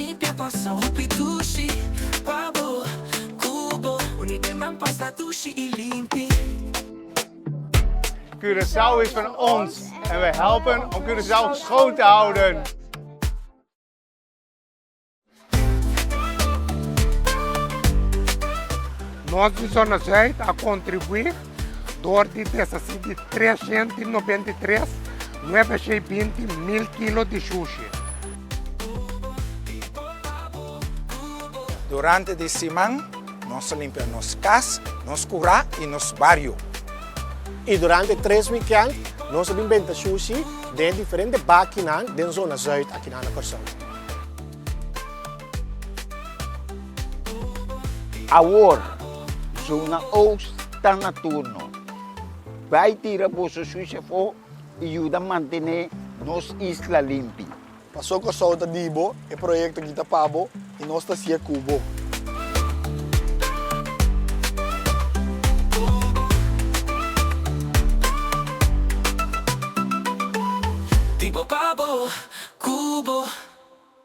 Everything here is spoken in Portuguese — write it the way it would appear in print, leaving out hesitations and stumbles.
limpia passa o pitushi, Pabo, Kubo, unite man pasta douche e limpi. Curaçao is van ons en wij helpen om Curaçao schoon te houden. Nós de Zona Zuid a contribuir door de 393 920.000 kilos de sushi. Durante a semana, nós limpamos nossa casa, nosso curá e nosso bairro. E durante 3 weekends, nós inventamos sushi de diferentes máquinas da Zona Zuid aqui na Corsão. Agora, zona Oost está na turno. Vai tirar o sushi fora e ajuda a manter nossa isla limpa. Passou com a solta Dibo, o projeto Guita Pabo e nós está se Cubo. Tipo Pabo, Kubo.